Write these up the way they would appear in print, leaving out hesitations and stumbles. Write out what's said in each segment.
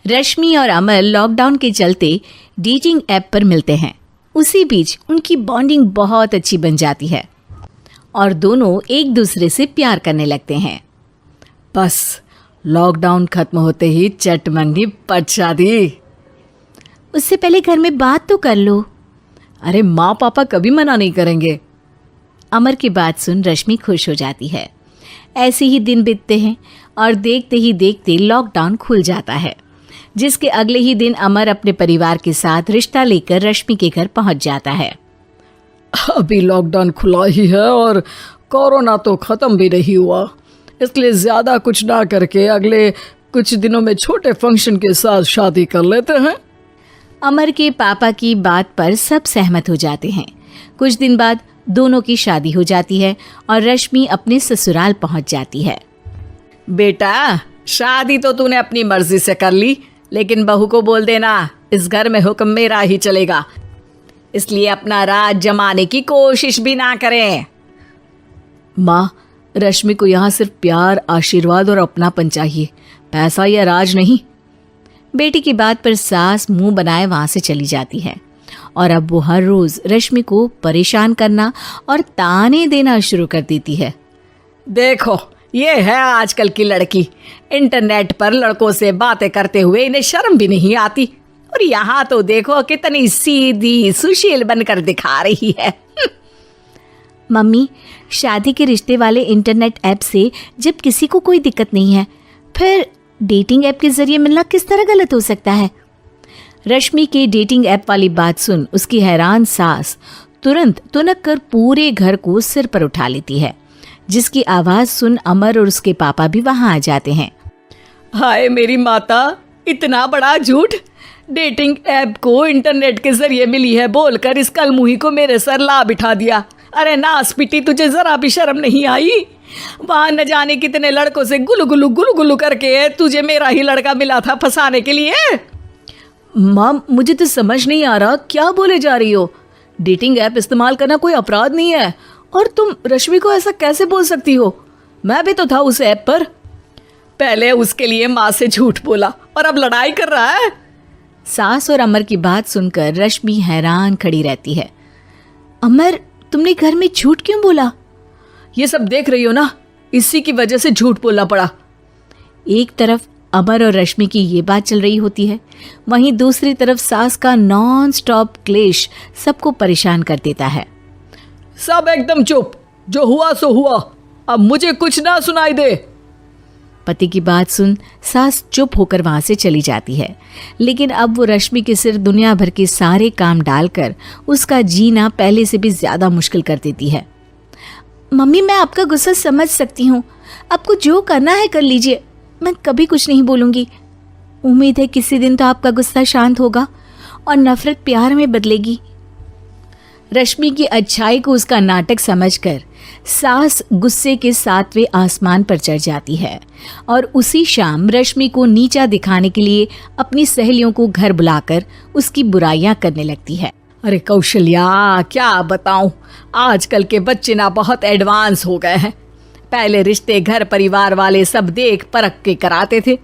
रश्मि और अमर लॉकडाउन के चलते डेटिंग ऐप पर मिलते हैं। उसी बीच उनकी बॉन्डिंग बहुत अच्छी बन जाती है और दोनों एक दूसरे से प्यार करने लगते हैं। बस लॉकडाउन खत्म होते ही चट मंगनी पट शादी। उससे पहले घर में बात तो कर लो। अरे माँ पापा कभी मना नहीं करेंगे। अमर की बात सुन रश्मि खुश हो जाती है। ऐसे ही दिन बीतते हैं और देखते ही देखते लॉकडाउन खुल जाता है, जिसके अगले ही दिन अमर अपने परिवार के साथ रिश्ता लेकर रश्मि के घर पहुंच जाता है। अभी लॉकडाउन खुला ही है और कोरोना तो ख़त्म भी नहीं हुआ, इसलिए ज़्यादा कुछ ना करके अगले कुछ दिनों में छोटे फंक्शन के साथ शादी कर लेते हैं। अमर के पापा की बात पर सब सहमत हो जाते हैं। कुछ दिन बाद दोनों की शादी हो जाती है और रश्मि अपने ससुराल पहुंच जाती है। बेटा, शादी तो तूने अपनी मर्जी से कर ली, लेकिन बहू को बोल देना इस घर में हुक्म मेरा ही चलेगा, इसलिए अपना राज जमाने की कोशिश भी ना करें। माँ, रश्मि को यहाँ सिर्फ प्यार, आशीर्वाद और अपनापन चाहिए, पैसा या राज नहीं। बेटी की बात पर सास मुंह बनाए वहां से चली जाती है और अब वो हर रोज रश्मि को परेशान करना और ताने देना शुरू कर देती है। देखो, ये है आजकल की लड़की, इंटरनेट पर लड़कों से बातें करते हुए इन्हें शर्म भी नहीं आती, और यहाँ तो देखो कितनी सीधी सुशील बनकर दिखा रही है। मम्मी, शादी के रिश्ते वाले इंटरनेट ऐप से जब किसी को कोई दिक्कत नहीं है, फिर डेटिंग ऐप के जरिए मिलना किस तरह गलत हो सकता है? रश्मि के डेटिंग ऐप वाली बात सुन उसकी हैरान सास तुरंत तुनक कर पूरे घर को सिर पर उठा लेती है, जिसकी आवाज सुन अमर और उसके पापा भी वहां आ जाते हैं। हाय मेरी माता, इतना बड़ा झूठ! डेटिंग ऐप को इंटरनेट के जरिए मिली है बोलकर इस कलमुही को मेरे सर ला बिठा दिया। अरे नास पिटी, तुझे जरा भी शर्म नहीं आई? वहां न जाने कितने लड़कों से गुलू गुलू करके तुझे मेरा ही लड़का मिला था फंसाने के लिए। माँ, मुझे तो समझ नहीं आ रहा क्या बोले जा रही हो। डेटिंग ऐप इस्तेमाल करना कोई अपराध नहीं है, और तुम रश्मि को ऐसा कैसे बोल सकती हो? मैं भी तो था उस ऐप पर। पहले उसके लिए माँ से झूठ बोला और अब लड़ाई कर रहा है। सास और अमर की बात सुनकर रश्मि हैरान खड़ी रहती है। अमर, तुमने घर में झूठ क्यों बोला? ये सब देख रही हो ना, इसी की वजह से झूठ बोलना पड़ा। एक तरफ अमर और रश्मि की ये बात चल रही होती है, वहीं दूसरी तरफ सास का नॉन स्टॉप क्लेश सबको परेशान कर देता है। सब एकदम चुप, जो हुआ सो हुआ, अब मुझे कुछ ना सुनाई दे। पति की बात सुन सास चुप होकर वहां से चली जाती है, लेकिन अब वो रश्मि के सिर दुनिया भर के सारे काम डालकर उसका जीना पहले से भी ज्यादा मुश्किल कर देती है। मम्मी, मैं आपका गुस्सा समझ सकती हूँ, आपको जो करना है कर लीजिए, मैं कभी कुछ नहीं बोलूँगी। उम्मीद है किसी दिन तो आपका गुस्सा शांत होगा और नफरत प्यार में बदलेगी। रश्मि की अच्छाई को उसका नाटक समझकर सास गुस्से के 7वें आसमान पर चढ़ जाती है और उसी शाम रश्मि को नीचा दिखाने के लिए अपनी सहेलियों को घर बुलाकर उसकी बुराइयां करने लगती है। अरे कौशल्या, क्या बताऊं, आजकल के बच्चे ना बहुत एडवांस हो गए हैं। पहले रिश्ते घर परिवार वाले सब देख परख के कराते थे,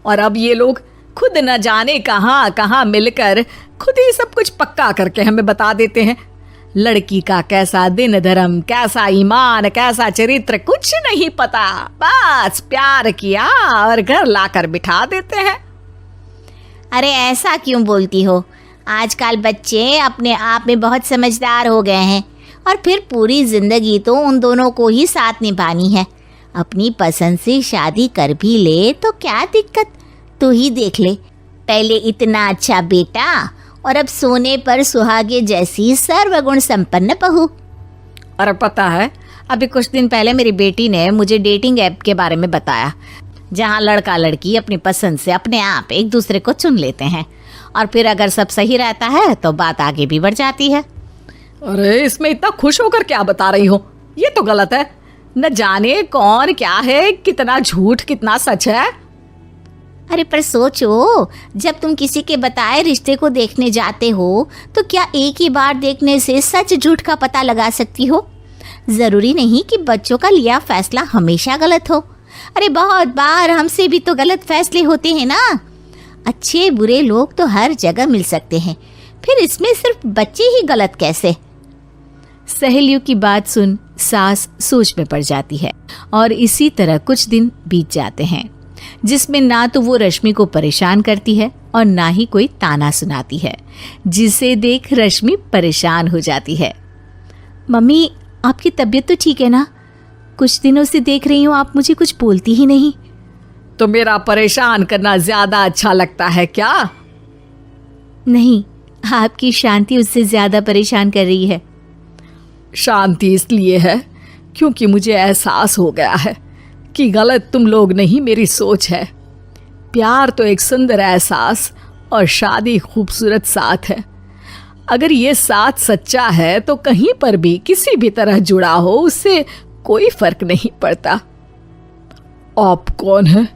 और अब ये लोग खुद न जाने कहाँ कहाँ मिलकर खुद ही सब कुछ पक्का करके हमें बता देते हैं। लड़की का कैसा दिन धर्म, कैसा ईमान, कैसा चरित्र कुछ नहीं पता, बस प्यार किया और घर लाकर बिठा देते हैं। अरे ऐसा क्यों बोलती हो? आजकल बच्चे अपने आप में बहुत समझदार हो गए हैं, और फिर पूरी जिंदगी तो उन दोनों को ही साथ निभानी है। अपनी पसंद से शादी कर भी ले तो क्या दिक्कत, तू ही देख ले, पहले इतना अच्छा बेटा और अब सोने पर सुहागे जैसी सर्वगुण संपन्न बहू। और पता है, अभी कुछ दिन पहले मेरी बेटी ने मुझे डेटिंग ऐप के बारे में बताया, जहाँ लड़का लड़की अपनी पसंद से अपने आप एक दूसरे को चुन लेते हैं, और फिर अगर सब सही रहता है तो बात आगे भी बढ़ जाती है। अरे इसमें इतना खुश होकर क्या बता रही हो? ये तो गलत है। न जाने कौन क्या है, कितना झूठ कितना सच है। अरे पर सोचो, जब तुम किसी के बताए रिश्ते को देखने जाते हो तो क्या एक ही बार देखने से सच झूठ का पता लगा सकती हो? जरूरी नहीं कि बच्चों का लिया फैसला हमेशा गलत हो। अरे बहुत बार हमसे भी तो गलत फैसले होते हैं ना। अच्छे बुरे लोग तो हर जगह मिल सकते हैं, फिर इसमें सिर्फ बच्चे ही गलत कैसे? सहेलियों की बात सुन सास सोच में पड़ जाती है और इसी तरह कुछ दिन बीत जाते हैं, जिसमें ना तो वो रश्मि को परेशान करती है और ना ही कोई ताना सुनाती है, जिसे देख रश्मि परेशान हो जाती है। मम्मी, आपकी तबीयत तो ठीक है ना? कुछ दिनों से देख रही हूँ आप मुझे कुछ बोलती ही नहीं। तो मेरा परेशान करना ज्यादा अच्छा लगता है क्या? नहीं, आपकी शांति उससे ज्यादा परेशान कर रही है। शांति इसलिए है क्योंकि मुझे एहसास हो गया है कि गलत तुम लोग नहीं, मेरी सोच है। प्यार तो एक सुंदर एहसास और शादी खूबसूरत साथ है। अगर ये साथ सच्चा है तो कहीं पर भी किसी भी तरह जुड़ा हो, उससे कोई फर्क नहीं पड़ता। आप कौन है?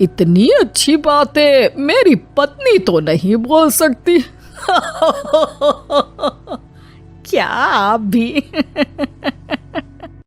इतनी अच्छी बातें मेरी पत्नी तो नहीं बोल सकती। क्या आप भी?